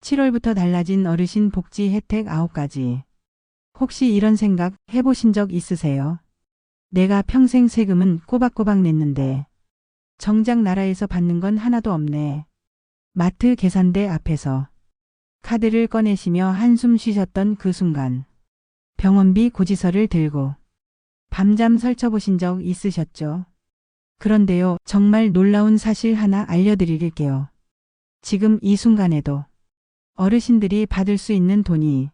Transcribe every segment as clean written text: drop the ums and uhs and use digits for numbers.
7월부터 달라진 어르신 복지 혜택 9가지. 혹시 이런 생각 해보신 적 있으세요? 내가 평생 세금은 꼬박꼬박 냈는데 정작 나라에서 받는 건 하나도 없네. 마트 계산대 앞에서 카드를 꺼내시며 한숨 쉬셨던 그 순간 병원비 고지서를 들고 밤잠 설쳐보신 적 있으셨죠? 그런데요, 정말 놀라운 사실 하나 알려드릴게요. 지금 이 순간에도 어르신들이 받을 수 있는 돈이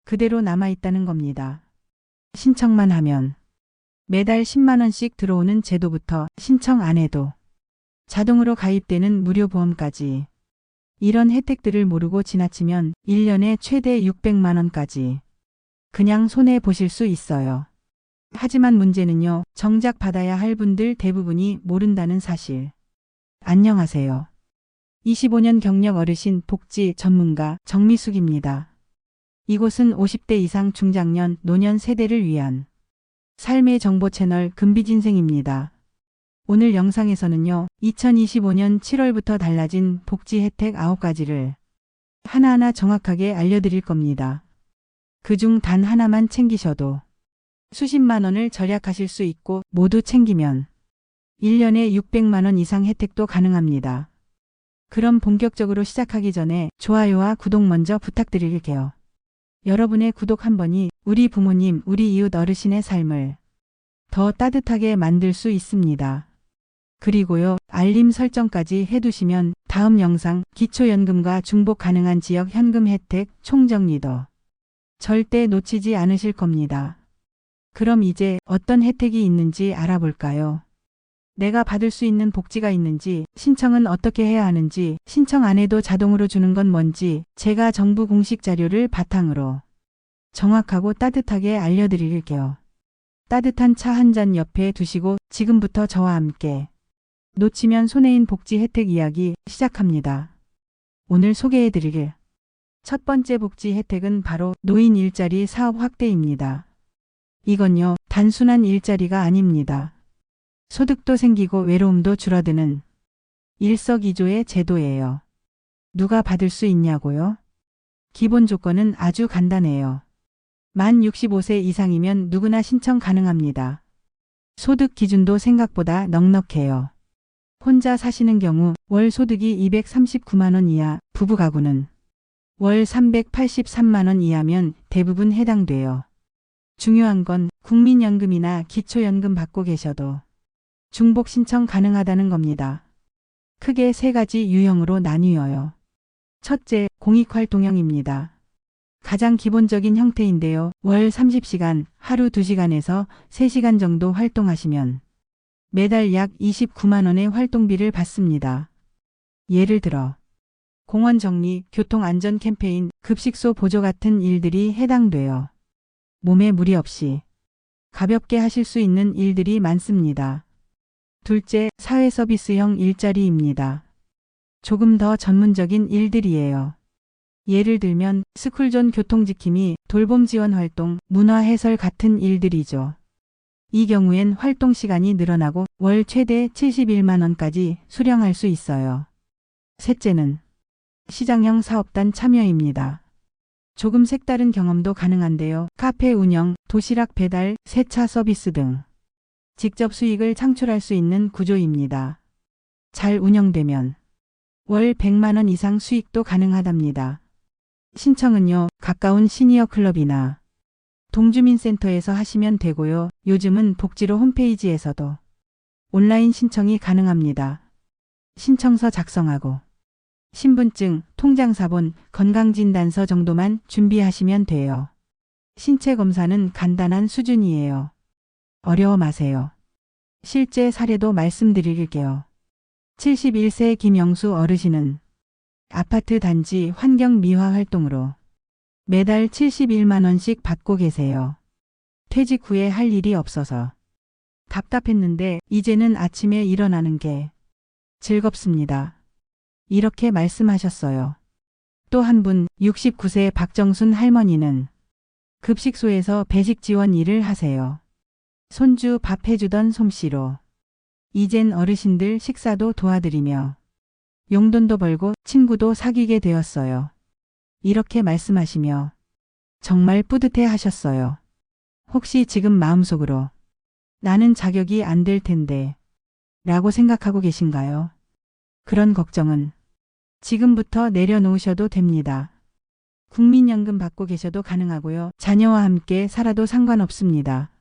그대로 남아있다는 겁니다. 신청만 하면 매달 10만 원씩 들어오는 제도부터 신청 안 해도 자동으로 가입되는 무료 보험까지 이런 혜택들을 모르고 지나치면 1년에 최대 600만 원까지 그냥 손해 보실 수 있어요. 하지만 문제는요, 정작 받아야 할 분들 대부분이 모른다는 사실. 안녕하세요. 25년 경력 어르신 복지 전문가 정미숙입니다. 이곳은 50대 이상 중장년 노년 세대를 위한 삶의 정보 채널 금비진생입니다. 오늘 영상에서는요, 2025년 7월부터 달라진 복지 혜택 9가지를 하나하나 정확하게 알려드릴 겁니다. 그중 단 하나만 챙기셔도 수십만 원을 절약하실 수 있고 모두 챙기면 1년에 600만 원 이상 혜택도 가능합니다. 그럼 본격적으로 시작하기 전에 좋아요와 구독 먼저 부탁드릴게요. 여러분의 구독 한 번이 우리 부모님, 우리 이웃 어르신의 삶을 더 따뜻하게 만들 수 있습니다. 그리고요, 알림 설정까지 해두시면 다음 영상 기초연금과 중복 가능한 지역 현금 혜택 총정리도 절대 놓치지 않으실 겁니다. 그럼 이제 어떤 혜택이 있는지 알아볼까요? 내가 받을 수 있는 복지가 있는지, 신청은 어떻게 해야 하는지, 신청 안 해도 자동으로 주는 건 뭔지 제가 정부 공식 자료를 바탕으로 정확하고 따뜻하게 알려드릴게요. 따뜻한 차 한 잔 옆에 두시고 지금부터 저와 함께 놓치면 손해인 복지 혜택 이야기 시작합니다. 오늘 소개해드릴 첫 번째 복지 혜택은 바로 노인 일자리 사업 확대입니다. 이건요, 단순한 일자리가 아닙니다. 소득도 생기고 외로움도 줄어드는 일석이조의 제도예요. 누가 받을 수 있냐고요? 기본 조건은 아주 간단해요. 만 65세 이상이면 누구나 신청 가능합니다. 소득 기준도 생각보다 넉넉해요. 혼자 사시는 경우 월 소득이 239만 원 이하, 부부 가구는 월 383만 원 이하면 대부분 해당돼요. 중요한 건 국민연금이나 기초연금 받고 계셔도 중복 신청 가능하다는 겁니다. 크게 세 가지 유형으로 나뉘어요. 첫째, 공익활동형입니다. 가장 기본적인 형태인데요. 월 30시간, 하루 2시간에서 3시간 정도 활동하시면 매달 약 29만 원의 활동비를 받습니다. 예를 들어 공원 정리, 교통안전 캠페인, 급식소 보조 같은 일들이 해당돼요. 몸에 무리 없이 가볍게 하실 수 있는 일들이 많습니다. 둘째, 사회서비스형 일자리입니다. 조금 더 전문적인 일들이에요. 예를 들면 스쿨존 교통지킴이, 돌봄 지원 활동, 문화 해설 같은 일들이죠. 이 경우엔 활동 시간이 늘어나고 월 최대 71만 원까지 수령할 수 있어요. 셋째는 시장형 사업단 참여입니다. 조금 색다른 경험도 가능한데요. 카페 운영, 도시락 배달, 세차 서비스 등 직접 수익을 창출할 수 있는 구조입니다. 잘 운영되면 월 100만 원 이상 수익도 가능하답니다. 신청은요, 가까운 시니어 클럽이나 동주민센터에서 하시면 되고요. 요즘은 복지로 홈페이지에서도 온라인 신청이 가능합니다. 신청서 작성하고 신분증, 통장사본, 건강진단서 정도만 준비하시면 돼요. 신체 검사는 간단한 수준이에요. 어려워 마세요. 실제 사례도 말씀드릴게요. 71세 김영수 어르신은 아파트 단지 환경 미화 활동으로 매달 71만 원씩 받고 계세요. 퇴직 후에 할 일이 없어서 답답했는데 이제는 아침에 일어나는 게 즐겁습니다. 이렇게 말씀하셨어요. 또 한 분, 69세 박정순 할머니는 급식소에서 배식 지원 일을 하세요. 손주 밥 해주던 솜씨로 이젠 어르신들 식사도 도와드리며 용돈도 벌고 친구도 사귀게 되었어요. 이렇게 말씀하시며 정말 뿌듯해 하셨어요. 혹시 지금 마음속으로 나는 자격이 안 될 텐데 라고 생각하고 계신가요? 그런 걱정은 지금부터 내려놓으셔도 됩니다. 국민연금 받고 계셔도 가능하고요. 자녀와 함께 살아도 상관없습니다.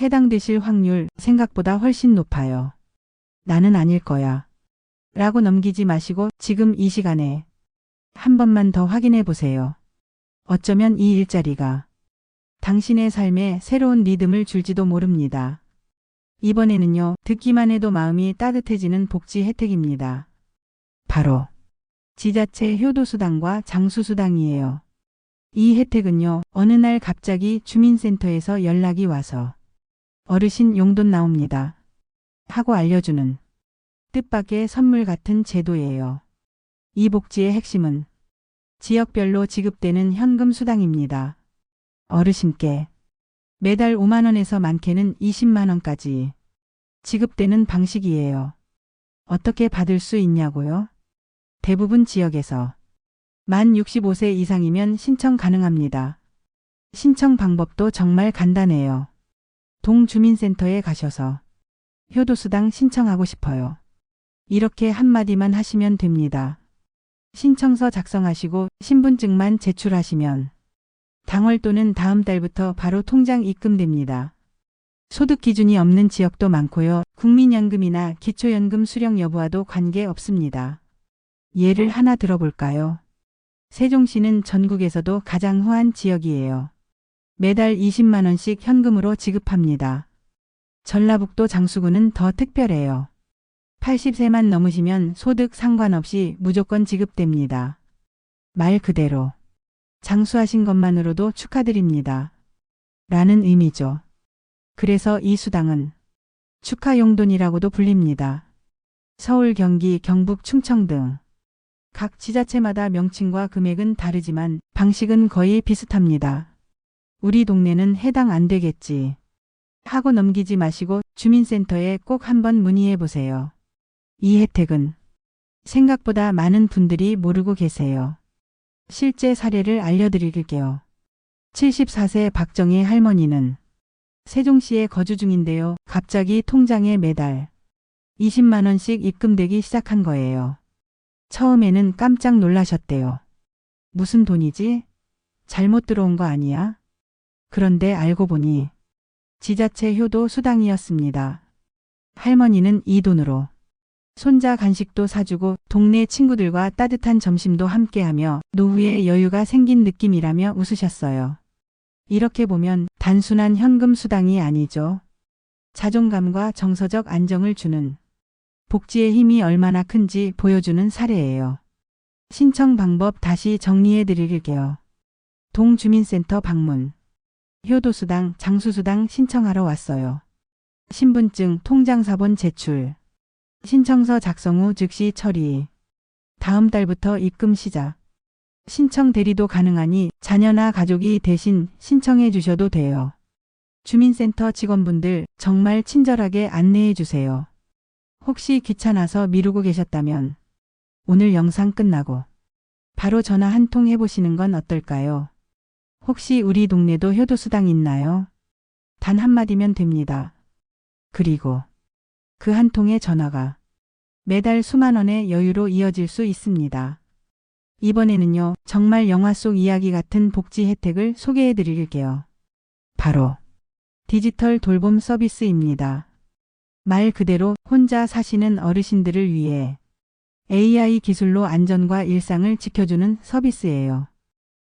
해당되실 확률 생각보다 훨씬 높아요. 나는 아닐 거야. 라고 넘기지 마시고 지금 이 시간에 한 번만 더 확인해 보세요. 어쩌면 이 일자리가 당신의 삶에 새로운 리듬을 줄지도 모릅니다. 이번에는요, 듣기만 해도 마음이 따뜻해지는 복지 혜택입니다. 바로 지자체 효도수당과 장수수당이에요. 이 혜택은요, 어느 날 갑자기 주민센터에서 연락이 와서 어르신 용돈 나옵니다 하고 알려주는 뜻밖의 선물 같은 제도예요. 이 복지의 핵심은 지역별로 지급되는 현금 수당입니다. 어르신께 매달 5만 원에서 많게는 20만 원까지 지급되는 방식이에요. 어떻게 받을 수 있냐고요? 대부분 지역에서 만 65세 이상이면 신청 가능합니다. 신청 방법도 정말 간단해요. 동주민센터에 가셔서 효도수당 신청하고 싶어요. 이렇게 한마디만 하시면 됩니다. 신청서 작성하시고 신분증만 제출하시면 당월 또는 다음 달부터 바로 통장 입금됩니다. 소득 기준이 없는 지역도 많고요. 국민연금이나 기초연금 수령 여부와도 관계없습니다. 예를 하나 들어볼까요? 세종시는 전국에서도 가장 후한 지역이에요. 매달 20만 원씩 현금으로 지급합니다. 전라북도 장수구는 더 특별해요. 80세만 넘으시면 소득 상관없이 무조건 지급됩니다. 말 그대로 장수하신 것만으로도 축하드립니다. 라는 의미죠. 그래서 이 수당은 축하 용돈이라고도 불립니다. 서울, 경기, 경북, 충청 등 각 지자체마다 명칭과 금액은 다르지만 방식은 거의 비슷합니다. 우리 동네는 해당 안 되겠지 하고 넘기지 마시고 주민센터에 꼭 한번 문의해 보세요. 이 혜택은 생각보다 많은 분들이 모르고 계세요. 실제 사례를 알려드릴게요. 74세 박정희 할머니는 세종시에 거주 중인데요. 갑자기 통장에 매달 20만 원씩 입금되기 시작한 거예요. 처음에는 깜짝 놀라셨대요. 무슨 돈이지? 잘못 들어온 거 아니야? 그런데 알고 보니 지자체 효도 수당이었습니다. 할머니는 이 돈으로 손자 간식도 사주고 동네 친구들과 따뜻한 점심도 함께하며 노후에 여유가 생긴 느낌이라며 웃으셨어요. 이렇게 보면 단순한 현금 수당이 아니죠. 자존감과 정서적 안정을 주는 복지의 힘이 얼마나 큰지 보여주는 사례예요. 신청 방법 다시 정리해 드릴게요. 동주민센터 방문, 효도수당, 장수수당 신청하러 왔어요. 신분증, 통장사본 제출, 신청서 작성 후 즉시 처리, 다음 달부터 입금 시작. 신청 대리도 가능하니 자녀나 가족이 대신 신청해 주셔도 돼요. 주민센터 직원분들 정말 친절하게 안내해 주세요. 혹시 귀찮아서 미루고 계셨다면 오늘 영상 끝나고 바로 전화 한 통 해보시는 건 어떨까요? 혹시 우리 동네도 효도수당 있나요? 단 한마디면 됩니다. 그리고 그 한 통의 전화가 매달 수만 원의 여유로 이어질 수 있습니다. 이번에는요, 정말 영화 속 이야기 같은 복지 혜택을 소개해 드릴게요. 바로 디지털 돌봄 서비스입니다. 말 그대로 혼자 사시는 어르신들을 위해 AI 기술로 안전과 일상을 지켜주는 서비스예요.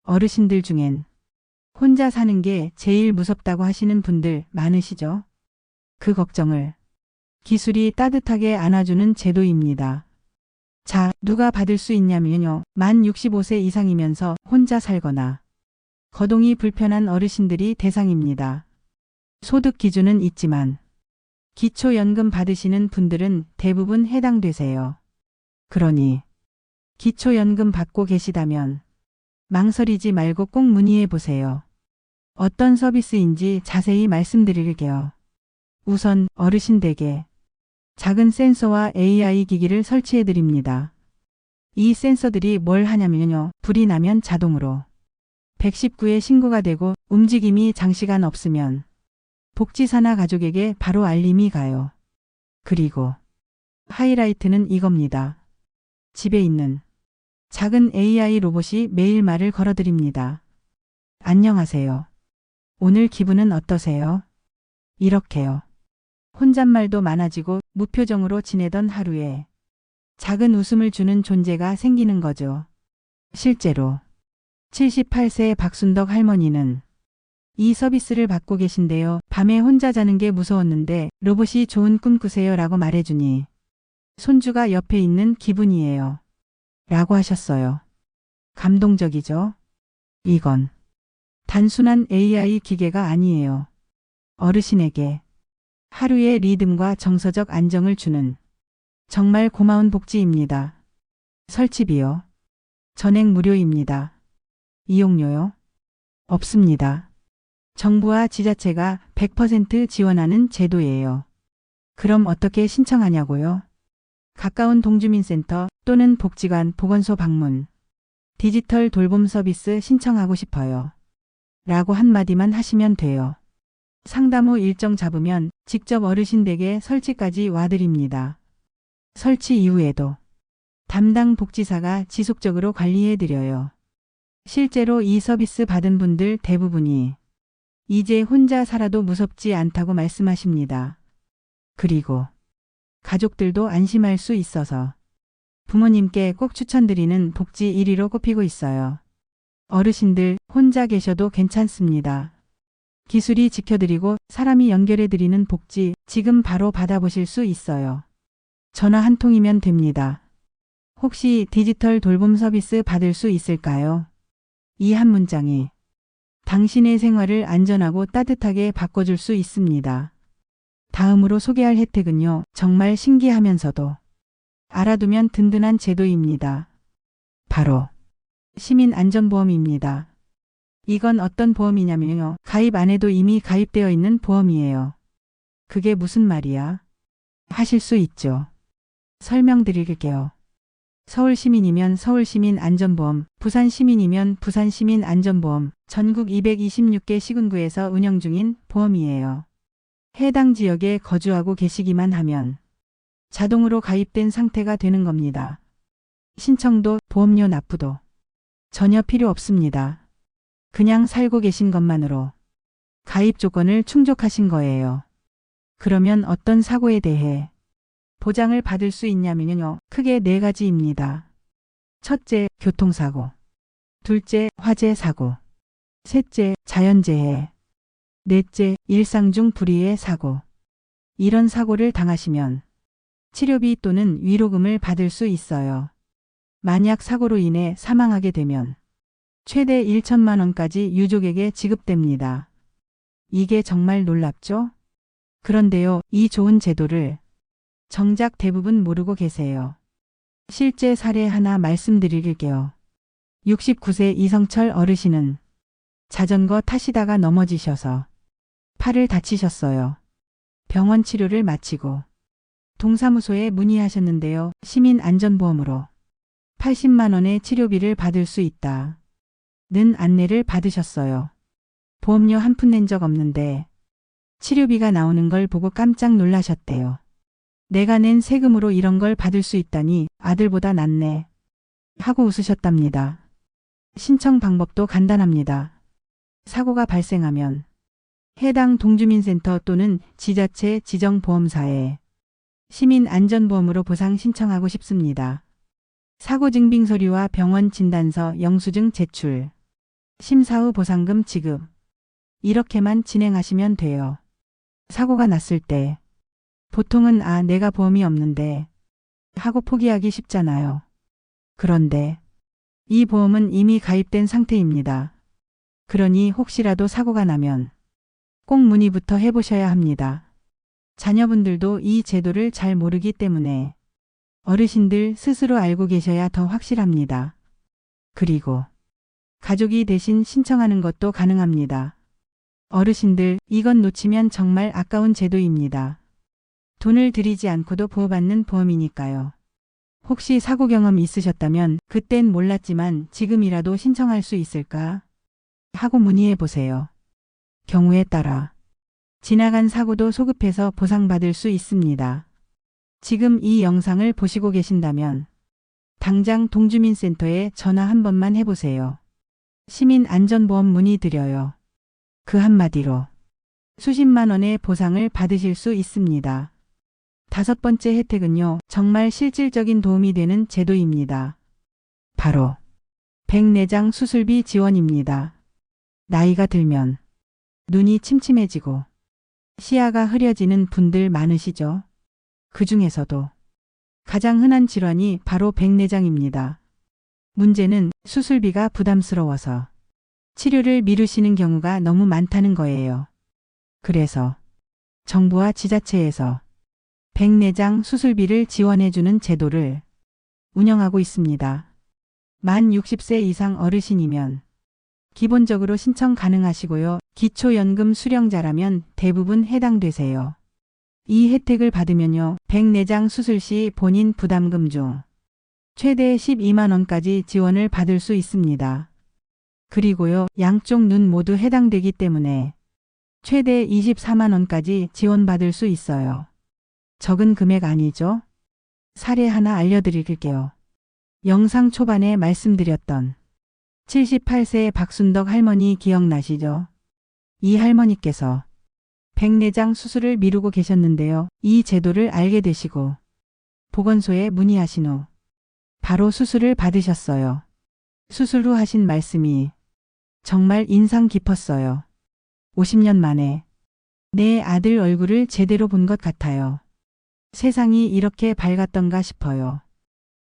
어르신들 중엔 혼자 사는 게 제일 무섭다고 하시는 분들 많으시죠? 그 걱정을 기술이 따뜻하게 안아주는 제도입니다. 자, 누가 받을 수 있냐면요. 만 65세 이상이면서 혼자 살거나 거동이 불편한 어르신들이 대상입니다. 소득 기준은 있지만 기초연금 받으시는 분들은 대부분 해당되세요. 그러니 기초연금 받고 계시다면 망설이지 말고 꼭 문의해 보세요. 어떤 서비스인지 자세히 말씀드릴게요. 우선 어르신 댁에 작은 센서와 AI 기기를 설치해 드립니다. 이 센서들이 뭘 하냐면요. 불이 나면 자동으로 119에 신고가 되고 움직임이 장시간 없으면 복지사나 가족에게 바로 알림이 가요. 그리고 하이라이트는 이겁니다. 집에 있는 작은 AI 로봇이 매일 말을 걸어드립니다. 안녕하세요. 오늘 기분은 어떠세요? 이렇게요. 혼잣말도 많아지고 무표정으로 지내던 하루에 작은 웃음을 주는 존재가 생기는 거죠. 실제로 78세 박순덕 할머니는 이 서비스를 받고 계신데요. 밤에 혼자 자는 게 무서웠는데 로봇이 좋은 꿈 꾸세요 라고 말해주니 손주가 옆에 있는 기분이에요. 라고 하셨어요. 감동적이죠? 이건 단순한 AI 기계가 아니에요. 어르신에게 하루의 리듬과 정서적 안정을 주는 정말 고마운 복지입니다. 설치비요. 전액 무료입니다. 이용료요? 없습니다. 정부와 지자체가 100% 지원하는 제도예요. 그럼 어떻게 신청하냐고요? 가까운 동주민센터 또는 복지관, 보건소 방문. 디지털 돌봄 서비스 신청하고 싶어요. 라고 한마디만 하시면 돼요. 상담 후 일정 잡으면 직접 어르신 댁에 설치까지 와드립니다. 설치 이후에도 담당 복지사가 지속적으로 관리해드려요. 실제로 이 서비스 받은 분들 대부분이 이제 혼자 살아도 무섭지 않다고 말씀하십니다. 그리고 가족들도 안심할 수 있어서 부모님께 꼭 추천드리는 복지 1위로 꼽히고 있어요. 어르신들 혼자 계셔도 괜찮습니다. 기술이 지켜드리고 사람이 연결해드리는 복지 지금 바로 받아보실 수 있어요. 전화 한 통이면 됩니다. 혹시 디지털 돌봄 서비스 받을 수 있을까요? 이 한 문장이 당신의 생활을 안전하고 따뜻하게 바꿔줄 수 있습니다. 다음으로 소개할 혜택은요. 정말 신기하면서도 알아두면 든든한 제도입니다. 바로 시민안전보험입니다. 이건 어떤 보험이냐면요. 가입 안 해도 이미 가입되어 있는 보험이에요. 그게 무슨 말이야? 하실 수 있죠. 설명드릴게요. 서울시민이면 서울시민안전보험, 부산시민이면 부산시민안전보험, 전국 226개 시군구에서 운영 중인 보험이에요. 해당 지역에 거주하고 계시기만 하면 자동으로 가입된 상태가 되는 겁니다. 신청도 보험료 납부도 전혀 필요 없습니다. 그냥 살고 계신 것만으로 가입 조건을 충족하신 거예요. 그러면 어떤 사고에 대해 보장을 받을 수 있냐면요. 크게 4가지입니다. 첫째, 교통사고. 둘째, 화재 사고. 셋째, 자연재해. 넷째, 일상 중 불의의 사고. 이런 사고를 당하시면 치료비 또는 위로금을 받을 수 있어요. 만약 사고로 인해 사망하게 되면 최대 1천만 원까지 유족에게 지급됩니다. 이게 정말 놀랍죠? 그런데요, 이 좋은 제도를 정작 대부분 모르고 계세요. 실제 사례 하나 말씀드릴게요. 69세 이성철 어르신은 자전거 타시다가 넘어지셔서 팔을 다치셨어요. 병원 치료를 마치고 동사무소에 문의하셨는데요. 시민안전보험으로 80만 원의 치료비를 받을 수 있다. 는 안내를 받으셨어요. 보험료 한 푼 낸 적 없는데 치료비가 나오는 걸 보고 깜짝 놀라셨대요. 내가 낸 세금으로 이런 걸 받을 수 있다니 아들보다 낫네. 하고 웃으셨답니다. 신청 방법도 간단합니다. 사고가 발생하면 해당 동주민센터 또는 지자체 지정보험사에 시민안전보험으로 보상 신청하고 싶습니다. 사고증빙서류와 병원 진단서, 영수증 제출, 심사 후 보상금 지급. 이렇게만 진행하시면 돼요. 사고가 났을 때 보통은 내가 보험이 없는데 하고 포기하기 쉽잖아요. 그런데 이 보험은 이미 가입된 상태입니다. 그러니 혹시라도 사고가 나면 꼭 문의부터 해보셔야 합니다. 자녀분들도 이 제도를 잘 모르기 때문에 어르신들 스스로 알고 계셔야 더 확실합니다. 그리고 가족이 대신 신청하는 것도 가능합니다. 어르신들, 이건 놓치면 정말 아까운 제도입니다. 돈을 들이지 않고도 보호받는 보험이니까요. 혹시 사고 경험 있으셨다면 그땐 몰랐지만 지금이라도 신청할 수 있을까? 하고 문의해 보세요. 경우에 따라 지나간 사고도 소급해서 보상받을 수 있습니다. 지금 이 영상을 보시고 계신다면 당장 동주민센터에 전화 한 번만 해보세요. 시민안전보험 문의드려요. 그 한마디로 수십만 원의 보상을 받으실 수 있습니다. 다섯 번째 혜택은요, 정말 실질적인 도움이 되는 제도입니다. 바로 백내장 수술비 지원입니다. 나이가 들면 눈이 침침해지고 시야가 흐려지는 분들 많으시죠? 그 중에서도 가장 흔한 질환이 바로 백내장입니다. 문제는 수술비가 부담스러워서 치료를 미루시는 경우가 너무 많다는 거예요. 그래서 정부와 지자체에서 백내장 수술비를 지원해주는 제도를 운영하고 있습니다. 만 60세 이상 어르신이면 기본적으로 신청 가능하시고요. 기초연금 수령자라면 대부분 해당되세요. 이 혜택을 받으면요, 백내장 수술 시 본인 부담금 중 최대 12만 원까지 지원을 받을 수 있습니다. 그리고요, 양쪽 눈 모두 해당되기 때문에 최대 24만 원까지 지원받을 수 있어요. 적은 금액 아니죠? 사례 하나 알려드릴게요. 영상 초반에 말씀드렸던 78세 박순덕 할머니 기억나시죠? 이 할머니께서 백내장 수술을 미루고 계셨는데요. 이 제도를 알게 되시고 보건소에 문의하신 후 바로 수술을 받으셨어요. 수술 후 하신 말씀이 정말 인상 깊었어요. 50년 만에 내 아들 얼굴을 제대로 본 것 같아요. 세상이 이렇게 밝았던가 싶어요.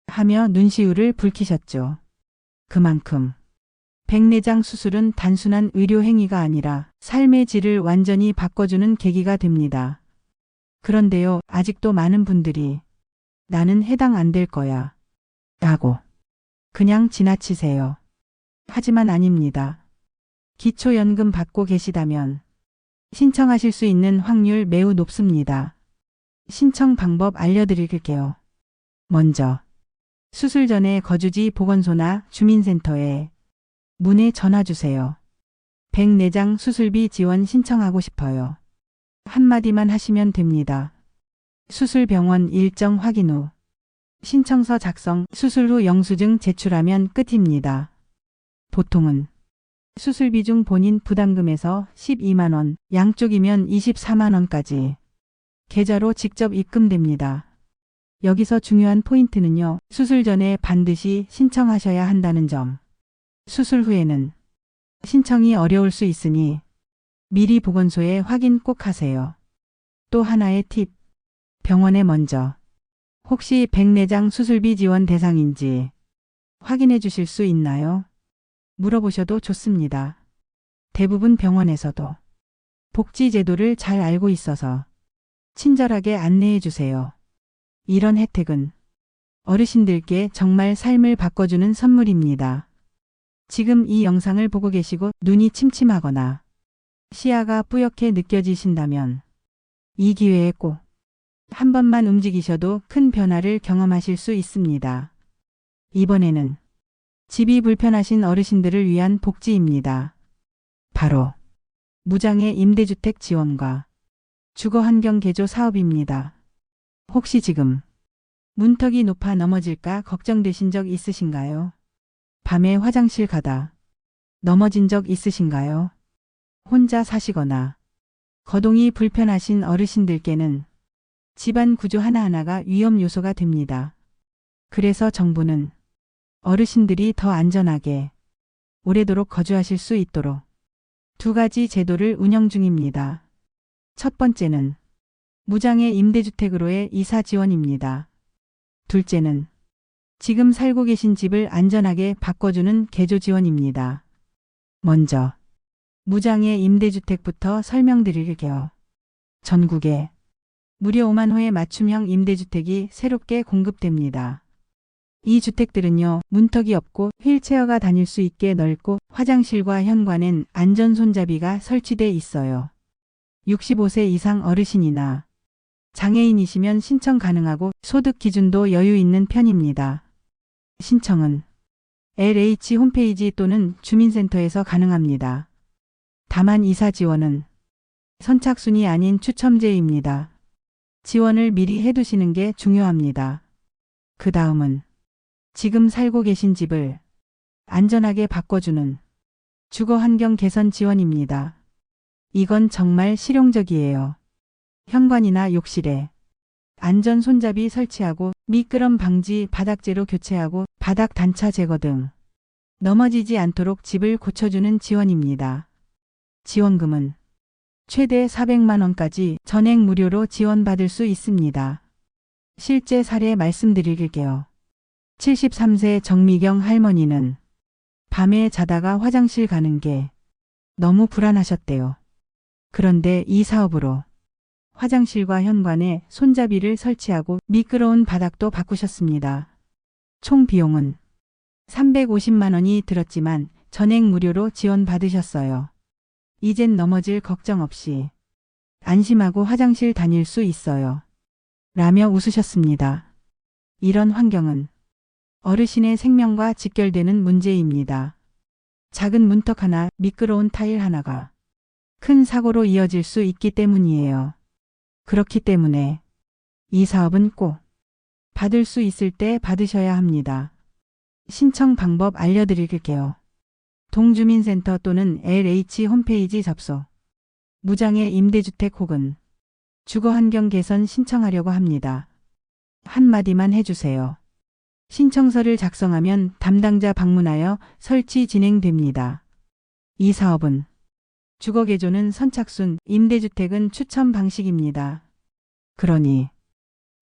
하며 눈시울을 붉히셨죠. 그만큼 백내장 수술은 단순한 의료 행위가 아니라 삶의 질을 완전히 바꿔주는 계기가 됩니다. 그런데요, 아직도 많은 분들이 나는 해당 안 될 거야 라고 그냥 지나치세요. 하지만 아닙니다. 기초연금 받고 계시다면 신청하실 수 있는 확률 매우 높습니다. 신청 방법 알려드릴게요. 먼저 수술 전에 거주지 보건소나 주민센터에 문의 전화 주세요. 백내장 수술비 지원 신청하고 싶어요. 한마디만 하시면 됩니다. 수술 병원 일정 확인 후 신청서 작성, 수술 후 영수증 제출하면 끝입니다. 보통은 수술비 중 본인 부담금에서 12만 원, 양쪽이면 24만 원까지 계좌로 직접 입금됩니다. 여기서 중요한 포인트는요, 수술 전에 반드시 신청하셔야 한다는 점. 수술 후에는 신청이 어려울 수 있으니 미리 보건소에 확인 꼭 하세요. 또 하나의 팁. 병원에 먼저 혹시 백내장 수술비 지원 대상인지 확인해 주실 수 있나요? 물어보셔도 좋습니다. 대부분 병원에서도 복지제도를 잘 알고 있어서 친절하게 안내해 주세요. 이런 혜택은 어르신들께 정말 삶을 바꿔주는 선물입니다. 지금 이 영상을 보고 계시고 눈이 침침하거나 시야가 뿌옇게 느껴지신다면 이 기회에 꼭 한 번만 움직이셔도 큰 변화를 경험하실 수 있습니다. 이번에는 집이 불편하신 어르신들을 위한 복지입니다. 바로 무장애 임대주택 지원과 주거환경 개조 사업입니다. 혹시 지금 문턱이 높아 넘어질까 걱정되신 적 있으신가요? 밤에 화장실 가다 넘어진 적 있으신가요? 혼자 사시거나 거동이 불편하신 어르신들께는 집안 구조 하나하나가 위험 요소가 됩니다. 그래서 정부는 어르신들이 더 안전하게 오래도록 거주하실 수 있도록 두 가지 제도를 운영 중입니다. 첫 번째는 무장애 임대주택으로의 이사 지원입니다. 둘째는 지금 살고 계신 집을 안전하게 바꿔주는 개조 지원입니다. 먼저 무장애 임대주택부터 설명드릴게요. 전국에 무려 5만 호의 맞춤형 임대주택이 새롭게 공급됩니다. 이 주택들은요, 문턱이 없고 휠체어가 다닐 수 있게 넓고 화장실과 현관엔 안전 손잡이가 설치돼 있어요. 65세 이상 어르신이나 장애인이시면 신청 가능하고 소득 기준도 여유 있는 편입니다. 신청은 LH 홈페이지 또는 주민센터에서 가능합니다. 다만 이사 지원은 선착순이 아닌 추첨제입니다. 지원을 미리 해두시는 게 중요합니다. 그 다음은 지금 살고 계신 집을 안전하게 바꿔주는 주거 환경 개선 지원입니다. 이건 정말 실용적이에요. 현관이나 욕실에 안전 손잡이 설치하고 미끄럼 방지 바닥재로 교체하고 바닥 단차 제거 등 넘어지지 않도록 집을 고쳐주는 지원입니다. 지원금은 최대 400만 원까지 전액 무료로 지원받을 수 있습니다. 실제 사례 말씀드릴게요. 73세 정미경 할머니는 밤에 자다가 화장실 가는 게 너무 불안하셨대요. 그런데 이 사업으로 화장실과 현관에 손잡이를 설치하고 미끄러운 바닥도 바꾸셨습니다. 총 비용은 350만 원이 들었지만 전액 무료로 지원받으셨어요. 이젠 넘어질 걱정 없이 안심하고 화장실 다닐 수 있어요. 라며 웃으셨습니다. 이런 환경은 어르신의 생명과 직결되는 문제입니다. 작은 문턱 하나, 미끄러운 타일 하나가 큰 사고로 이어질 수 있기 때문이에요. 그렇기 때문에 이 사업은 꼭 받을 수 있을 때 받으셔야 합니다. 신청 방법 알려드릴게요. 동주민센터 또는 LH 홈페이지 접속. 무장애 임대주택 혹은 주거환경 개선 신청하려고 합니다. 한마디만 해주세요. 신청서를 작성하면 담당자 방문하여 설치 진행됩니다. 이 사업은 주거개조는 선착순, 임대주택은 추첨 방식입니다. 그러니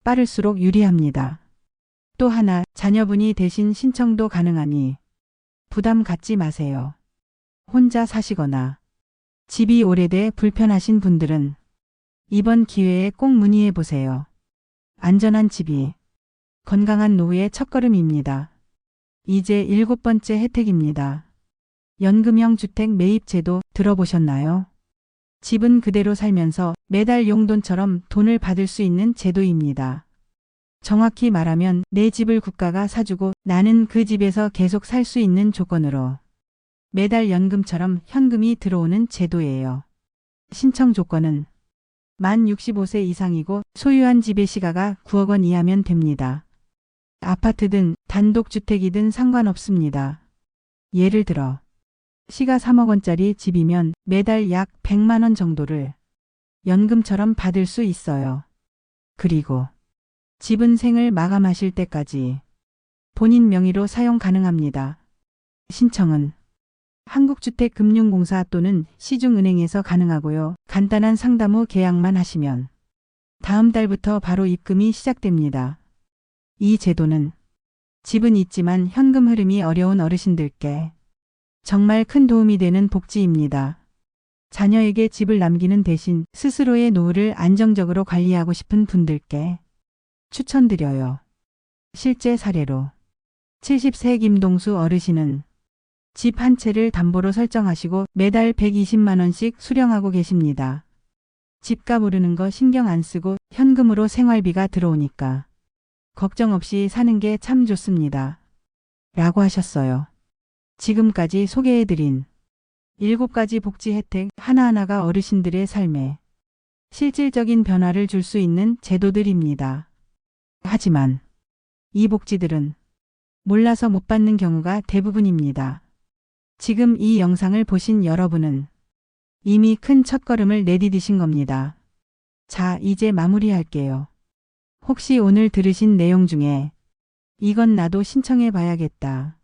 빠를수록 유리합니다. 또 하나, 자녀분이 대신 신청도 가능하니 부담 갖지 마세요. 혼자 사시거나 집이 오래돼 불편하신 분들은 이번 기회에 꼭 문의해 보세요. 안전한 집이 건강한 노후의 첫걸음입니다. 이제 7번째 혜택입니다. 연금형 주택 매입 제도 들어보셨나요? 집은 그대로 살면서 매달 용돈처럼 돈을 받을 수 있는 제도입니다. 정확히 말하면 내 집을 국가가 사주고 나는 그 집에서 계속 살 수 있는 조건으로 매달 연금처럼 현금이 들어오는 제도예요. 신청 조건은 만 65세 이상이고 소유한 집의 시가가 9억 원 이하면 됩니다. 아파트든 단독주택이든 상관없습니다. 예를 들어 시가 3억 원짜리 집이면 매달 약 100만 원 정도를 연금처럼 받을 수 있어요. 그리고 집은 생을 마감하실 때까지 본인 명의로 사용 가능합니다. 신청은 한국주택금융공사 또는 시중은행에서 가능하고요. 간단한 상담 후 계약만 하시면 다음 달부터 바로 입금이 시작됩니다. 이 제도는 집은 있지만 현금 흐름이 어려운 어르신들께 정말 큰 도움이 되는 복지입니다. 자녀에게 집을 남기는 대신 스스로의 노후를 안정적으로 관리하고 싶은 분들께 추천드려요. 실제 사례로 70세 김동수 어르신은 집 한 채를 담보로 설정하시고 매달 120만 원씩 수령하고 계십니다. 집값 오르는 거 신경 안 쓰고 현금으로 생활비가 들어오니까 걱정 없이 사는 게 참 좋습니다. 라고 하셨어요. 지금까지 소개해드린 7가지 복지 혜택 하나하나가 어르신들의 삶에 실질적인 변화를 줄 수 있는 제도들입니다. 하지만 이 복지들은 몰라서 못 받는 경우가 대부분입니다. 지금 이 영상을 보신 여러분은 이미 큰 첫걸음을 내디디신 겁니다. 자, 이제 마무리할게요. 혹시 오늘 들으신 내용 중에 이건 나도 신청해 봐야겠다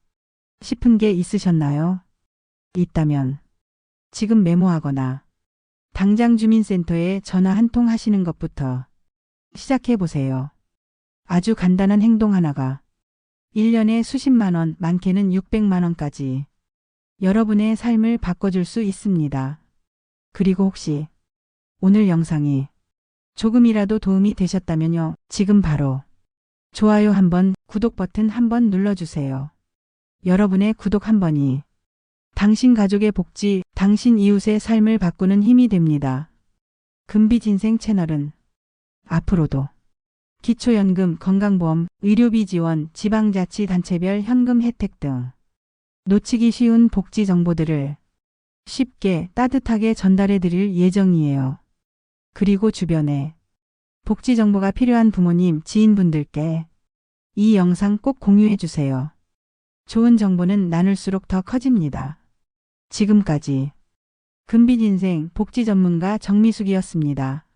싶은 게 있으셨나요? 있다면 지금 메모하거나 당장 주민센터에 전화 한 통 하시는 것부터 시작해 보세요. 아주 간단한 행동 하나가 1년에 수십만 원, 많게는 600만 원까지 여러분의 삶을 바꿔줄 수 있습니다. 그리고 혹시 오늘 영상이 조금이라도 도움이 되셨다면요. 지금 바로 좋아요 한번, 구독 버튼 한번 눌러주세요. 여러분의 구독 한 번이 당신 가족의 복지, 당신 이웃의 삶을 바꾸는 힘이 됩니다. 금빛인생 채널은 앞으로도 기초연금, 건강보험, 의료비 지원, 지방자치단체별 현금 혜택 등 놓치기 쉬운 복지 정보들을 쉽게 따뜻하게 전달해 드릴 예정이에요. 그리고 주변에 복지 정보가 필요한 부모님, 지인분들께 이 영상 꼭 공유해 주세요. 좋은 정보는 나눌수록 더 커집니다. 지금까지 금빛인생 복지 전문가 정미숙이었습니다.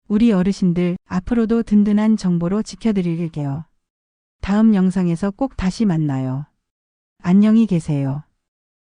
우리 어르신들 앞으로도 든든한 정보로 지켜드릴게요. 다음 영상에서 꼭 다시 만나요. 안녕히 계세요.